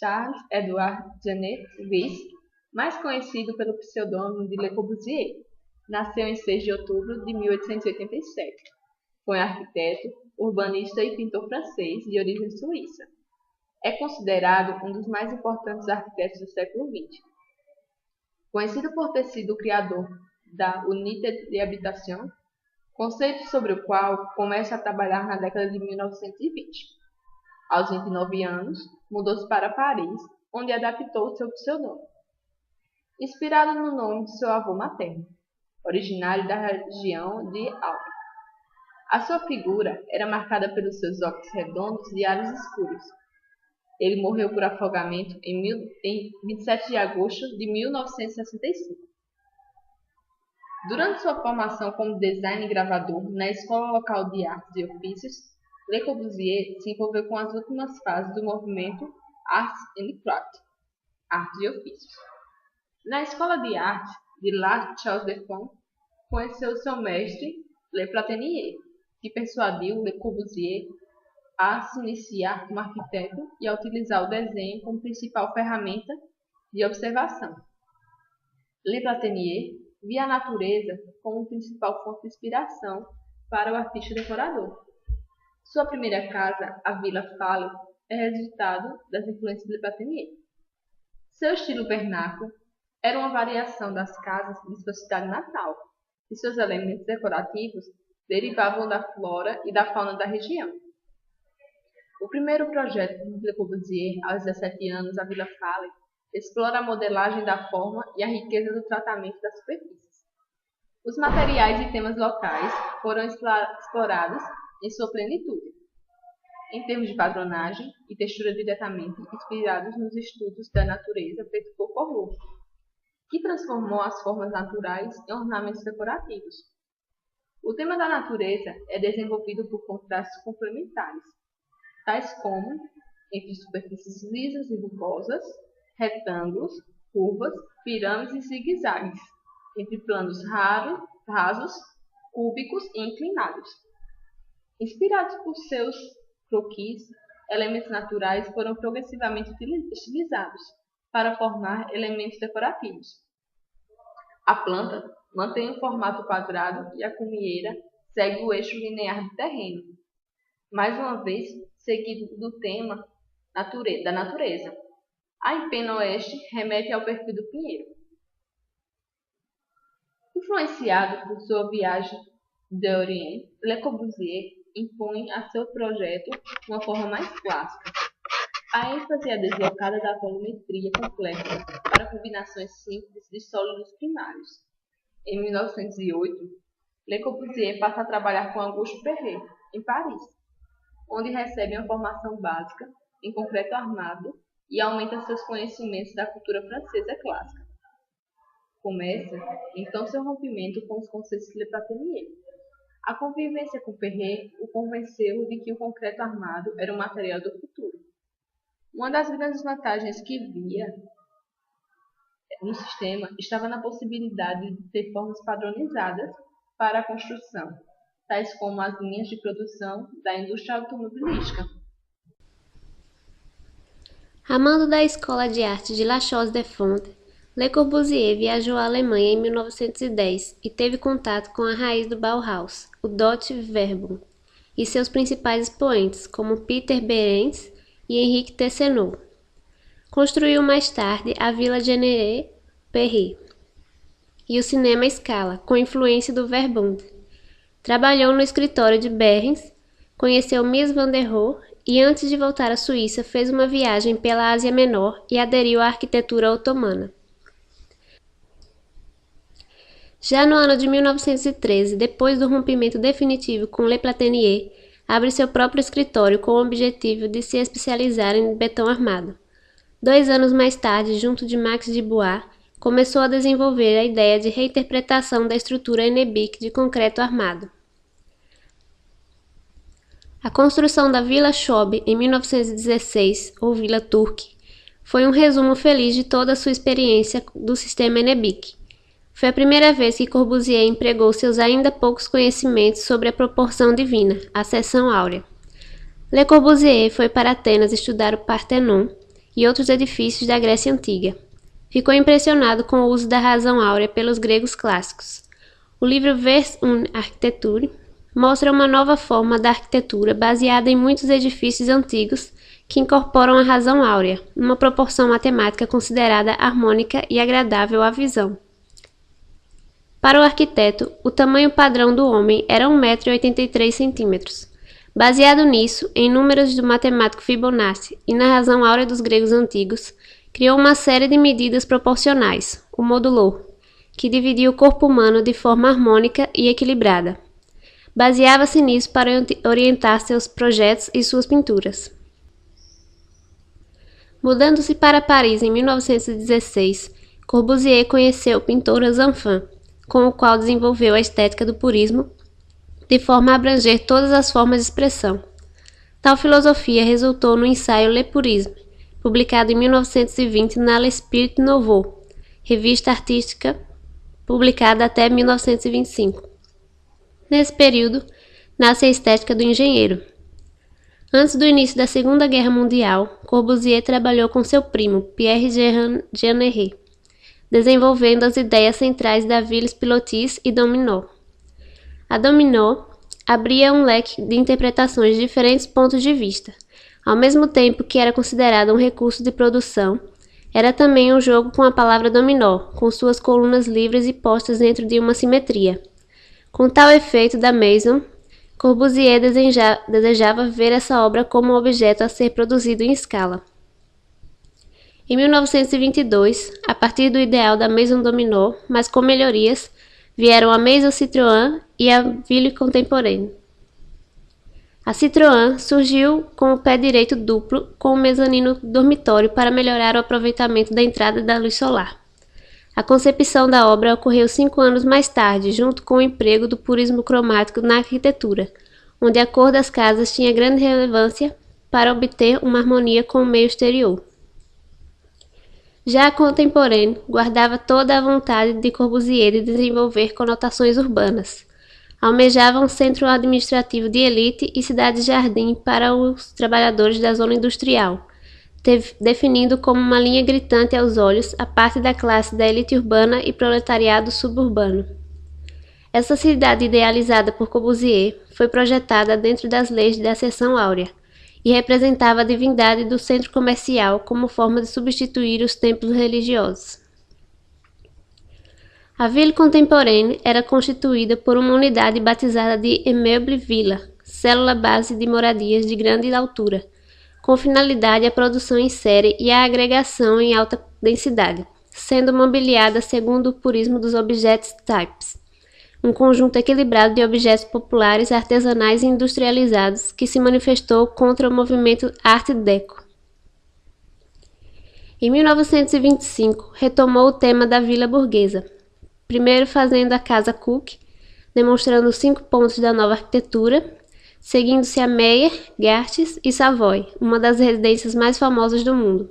Charles-Édouard Genet Wyss, mais conhecido pelo pseudônimo de Le Corbusier, nasceu em 6 de outubro de 1887. Foi arquiteto, urbanista e pintor francês de origem suíça. É considerado um dos mais importantes arquitetos do século XX. Conhecido por ter sido o criador da Unité d'Habitation, conceito sobre o qual começa a trabalhar na década de 1920. Aos 29 anos, mudou-se para Paris, onde adaptou seu pseudônimo, inspirado no nome de seu avô materno, originário da região de Alpes. A sua figura era marcada pelos seus óculos redondos e olhos escuros. Ele morreu por afogamento em 27 de agosto de 1965. Durante sua formação como design e gravador na Escola Local de Artes e Ofícios, Le Corbusier se envolveu com as últimas fases do movimento Arts and Crafts, Artes e Ofícios. Na Escola de Arte de La Chaux-de-Fonds, conheceu seu mestre, Le Platinier, que persuadiu Le Corbusier a se iniciar como arquiteto e a utilizar o desenho como principal ferramenta de observação. Le Platinier via a natureza como principal fonte de inspiração para o artista decorador. Sua primeira casa, a Villa Fallot, é resultado das influências de Le Platinier. Seu estilo vernáculo era uma variação das casas de sua cidade natal, e seus elementos decorativos derivavam da flora e da fauna da região. O primeiro projeto de Le Corbusier, aos 17 anos, a Villa Fallot, explora a modelagem da forma e a riqueza do tratamento das superfícies. Os materiais e temas locais foram explorados em sua plenitude, em termos de padronagem e textura diretamente inspirados nos estudos da natureza feitos por Corot, que transformou as formas naturais em ornamentos decorativos. O tema da natureza é desenvolvido por contrastes complementares, tais como entre superfícies lisas e rugosas, retângulos, curvas, pirâmides e zigue-zagues, entre planos rasos, cúbicos e inclinados. Inspirados por seus croquis, elementos naturais foram progressivamente estilizados para formar elementos decorativos. A planta mantém o formato quadrado e a cumieira segue o eixo linear do terreno, mais uma vez seguido do tema da natureza. A empena oeste remete ao perfil do pinheiro. Influenciado por sua viagem de Oriente, Le Corbusier impõe a seu projeto uma forma mais clássica. A ênfase é deslocada da volumetria complexa para combinações simples de sólidos primários. Em 1908, Le Corbusier passa a trabalhar com Auguste Perret, em Paris, onde recebe uma formação básica em concreto armado e aumenta seus conhecimentos da cultura francesa clássica. Começa, então, seu rompimento com os conceitos de Le Platinier. A convivência com Perret o convenceu de que o concreto armado era o material do futuro. Uma das grandes vantagens que via no sistema estava na possibilidade de ter formas padronizadas para a construção, tais como as linhas de produção da indústria automobilística. Amando da Escola de Arte de La Chaux-de-Fonds, Le Corbusier viajou à Alemanha em 1910 e teve contato com a raiz do Bauhaus, o Deutsche Verbum, e seus principais expoentes, como Peter Behrens e Henrique Tessenour. Construiu mais tarde a Villa Generet-Perret e o Cinema Scala, com influência do Verbund. Trabalhou no escritório de Behrens, conheceu Mies van der Rohe e, antes de voltar à Suíça, fez uma viagem pela Ásia Menor e aderiu à arquitetura otomana. Já no ano de 1913, depois do rompimento definitivo com Le Platinier, abre seu próprio escritório com o objetivo de se especializar em betão armado. 2 anos mais tarde, junto de Max de Bois, começou a desenvolver a ideia de reinterpretação da estrutura Enebic de concreto armado. A construção da Villa Schobe em 1916, ou Villa Turque, foi um resumo feliz de toda a sua experiência do sistema Enebic. Foi a primeira vez que Corbusier empregou seus ainda poucos conhecimentos sobre a proporção divina, a seção áurea. Le Corbusier foi para Atenas estudar o Parthenon e outros edifícios da Grécia Antiga. Ficou impressionado com o uso da razão áurea pelos gregos clássicos. O livro Vers une Architecture mostra uma nova forma da arquitetura baseada em muitos edifícios antigos que incorporam a razão áurea, numa proporção matemática considerada harmônica e agradável à visão. Para o arquiteto, o tamanho padrão do homem era 1,83 m. Baseado nisso, em números do matemático Fibonacci e na razão áurea dos gregos antigos, criou uma série de medidas proporcionais, o modulor, que dividia o corpo humano de forma harmônica e equilibrada. Baseava-se nisso para orientar seus projetos e suas pinturas. Mudando-se para Paris em 1916, Corbusier conheceu o pintor Zanfin, com o qual desenvolveu a estética do purismo, de forma a abranger todas as formas de expressão. Tal filosofia resultou no ensaio Le Purisme, publicado em 1920 na L'Esprit Nouveau, revista artística publicada até 1925. Nesse período, nasce a estética do engenheiro. Antes do início da Segunda Guerra Mundial, Corbusier trabalhou com seu primo, Pierre Jeanneret, desenvolvendo as ideias centrais da Villers Pilotis e Dominó. A Dominó abria um leque de interpretações de diferentes pontos de vista. Ao mesmo tempo que era considerado um recurso de produção, era também um jogo com a palavra dominó, com suas colunas livres e postas dentro de uma simetria. Com tal efeito da Maison, Corbusier desejava ver essa obra como um objeto a ser produzido em escala. Em 1922, a partir do ideal da Maison Dominó, mas com melhorias, vieram a Maison Citroën e a Ville Contemporaine. A Citroën surgiu com o pé direito duplo com um mezanino dormitório para melhorar o aproveitamento da entrada da luz solar. A concepção da obra ocorreu 5 anos mais tarde, junto com o emprego do purismo cromático na arquitetura, onde a cor das casas tinha grande relevância para obter uma harmonia com o meio exterior. Já a Contemporaine guardava toda a vontade de Corbusier de desenvolver conotações urbanas. Almejava um centro administrativo de elite e cidade-jardim para os trabalhadores da zona industrial, definindo como uma linha gritante aos olhos a parte da classe da elite urbana e proletariado suburbano. Essa cidade idealizada por Corbusier foi projetada dentro das leis da seção áurea e representava a divindade do centro comercial como forma de substituir os templos religiosos. A Ville Contemporaine era constituída por uma unidade batizada de Immeuble Villa, célula base de moradias de grande altura, com finalidade a produção em série e a agregação em alta densidade, sendo mobiliada segundo o purismo dos objets types, um conjunto equilibrado de objetos populares, artesanais e industrializados que se manifestou contra o movimento Art Deco. Em 1925, retomou o tema da vila burguesa, primeiro fazendo a Casa Cook, demonstrando os 5 pontos da nova arquitetura, seguindo-se a Meyer, Gartes e Savoy, uma das residências mais famosas do mundo.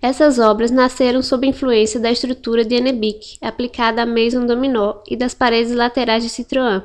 Essas obras nasceram sob influência da estrutura de Hennebique, aplicada à Maison Dominó e das paredes laterais de Citroën.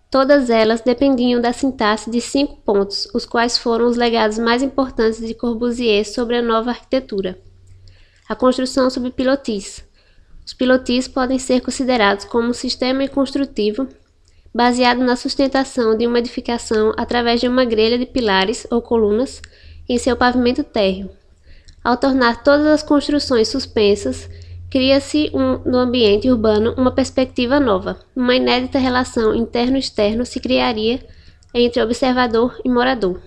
Todas elas dependiam da sintaxe de 5 pontos, os quais foram os legados mais importantes de Corbusier sobre a nova arquitetura. A construção sob pilotis. Os pilotis podem ser considerados como um sistema construtivo baseado na sustentação de uma edificação através de uma grelha de pilares ou colunas em seu pavimento térreo. Ao tornar todas as construções suspensas, cria-se no ambiente urbano uma perspectiva nova. Uma inédita relação interno-externo se criaria entre observador e morador.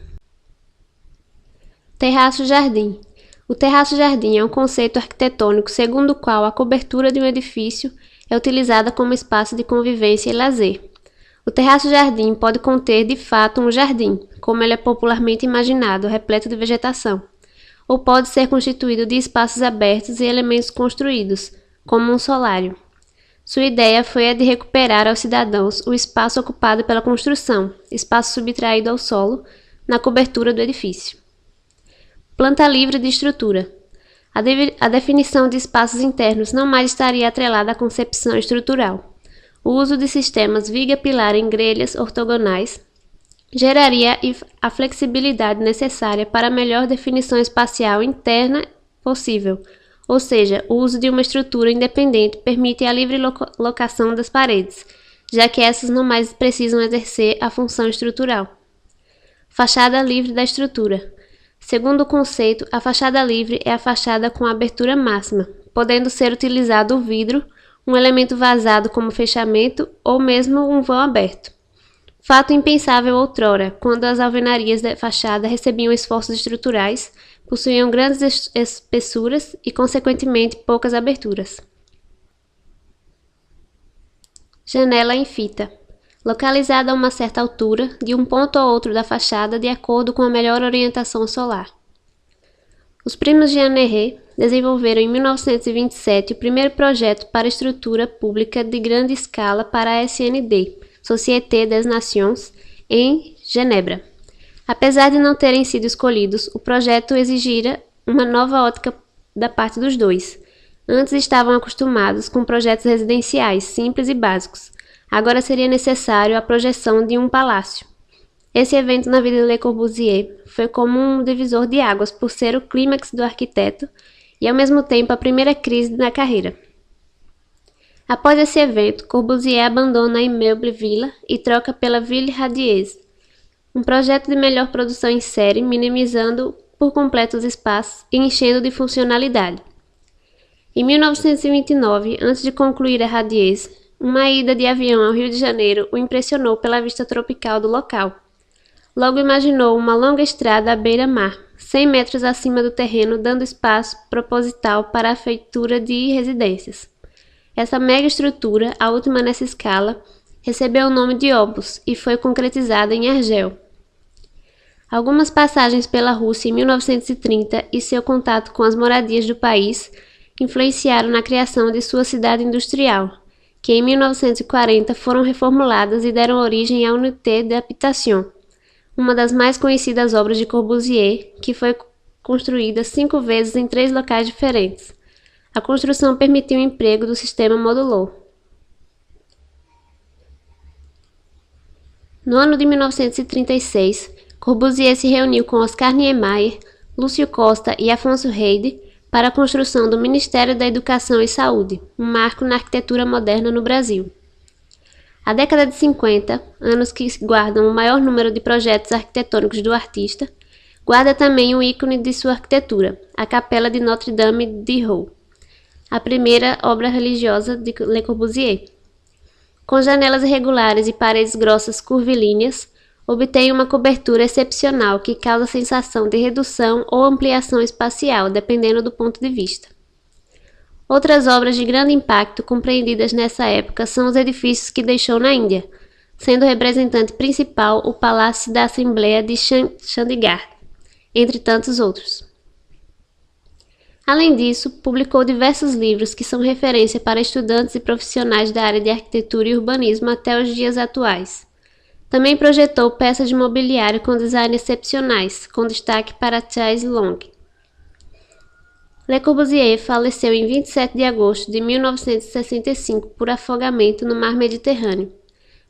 Terraço-jardim. O terraço-jardim é um conceito arquitetônico segundo o qual a cobertura de um edifício é utilizada como espaço de convivência e lazer. O terraço-jardim pode conter, de fato, um jardim, como ele é popularmente imaginado, repleto de vegetação, ou pode ser constituído de espaços abertos e elementos construídos, como um solário. Sua ideia foi a de recuperar aos cidadãos o espaço ocupado pela construção, espaço subtraído ao solo, na cobertura do edifício. Planta livre de estrutura. A definição de espaços internos não mais estaria atrelada à concepção estrutural. O uso de sistemas viga-pilar em grelhas ortogonais geraria a flexibilidade necessária para a melhor definição espacial interna possível, ou seja, o uso de uma estrutura independente permite a livre locação das paredes, já que essas não mais precisam exercer a função estrutural. Fachada livre da estrutura. Segundo o conceito, a fachada livre é a fachada com abertura máxima, podendo ser utilizado o vidro, um elemento vazado como fechamento ou mesmo um vão aberto. Fato impensável outrora, quando as alvenarias da fachada recebiam esforços estruturais, possuíam grandes espessuras e, consequentemente, poucas aberturas. Janela em fita. Localizada a uma certa altura, de um ponto a outro da fachada, de acordo com a melhor orientação solar. Os primos Jeanneret desenvolveram em 1927 o primeiro projeto para estrutura pública de grande escala para a SND, Société des Nations, em Genebra. Apesar de não terem sido escolhidos, o projeto exigira uma nova ótica da parte dos dois. Antes estavam acostumados com projetos residenciais, simples e básicos. Agora seria necessário a projeção de um palácio. Esse evento na vida de Le Corbusier foi como um divisor de águas por ser o clímax do arquiteto e, ao mesmo tempo, a primeira crise na carreira. Após esse evento, Corbusier abandona a Immeuble Villa e troca pela Ville Radieuse, um projeto de melhor produção em série, minimizando por completo os espaços e enchendo de funcionalidade. Em 1929, antes de concluir a Radieuse, uma ida de avião ao Rio de Janeiro o impressionou pela vista tropical do local. Logo imaginou uma longa estrada à beira-mar, 100 metros acima do terreno, dando espaço proposital para a feitura de residências. Essa mega estrutura, a última nessa escala, recebeu o nome de Obus e foi concretizada em Argel. Algumas passagens pela Rússia em 1930 e seu contato com as moradias do país influenciaram na criação de sua cidade industrial, que em 1940 foram reformuladas e deram origem à Unité d'Habitation, uma das mais conhecidas obras de Corbusier, que foi construída 5 vezes em 3 locais diferentes. A construção permitiu o emprego do sistema modulor. No ano de 1936, Corbusier se reuniu com Oscar Niemeyer, Lúcio Costa e Afonso Reide para a construção do Ministério da Educação e Saúde, um marco na arquitetura moderna no Brasil. A década de 50, anos que guardam o maior número de projetos arquitetônicos do artista, guarda também um ícone de sua arquitetura, a Capela de Notre-Dame de Rouen, a primeira obra religiosa de Le Corbusier. Com janelas irregulares e paredes grossas curvilíneas, obtém uma cobertura excepcional que causa sensação de redução ou ampliação espacial, dependendo do ponto de vista. Outras obras de grande impacto compreendidas nessa época são os edifícios que deixou na Índia, sendo o representante principal o Palácio da Assembleia de Chandigarh, entre tantos outros. Além disso, publicou diversos livros que são referência para estudantes e profissionais da área de arquitetura e urbanismo até os dias atuais. Também projetou peças de mobiliário com design excepcionais, com destaque para Chaise Longue. Le Corbusier faleceu em 27 de agosto de 1965 por afogamento no mar Mediterrâneo.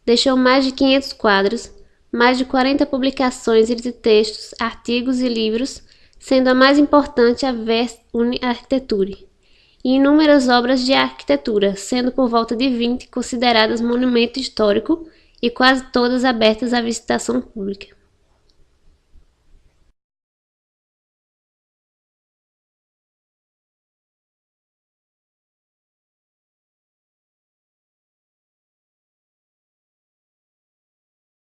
Deixou mais de 500 quadros, mais de 40 publicações de textos, artigos e livros, sendo a mais importante a Vers une Architecture, e inúmeras obras de arquitetura, sendo por volta de 20 consideradas monumento histórico e quase todas abertas à visitação pública.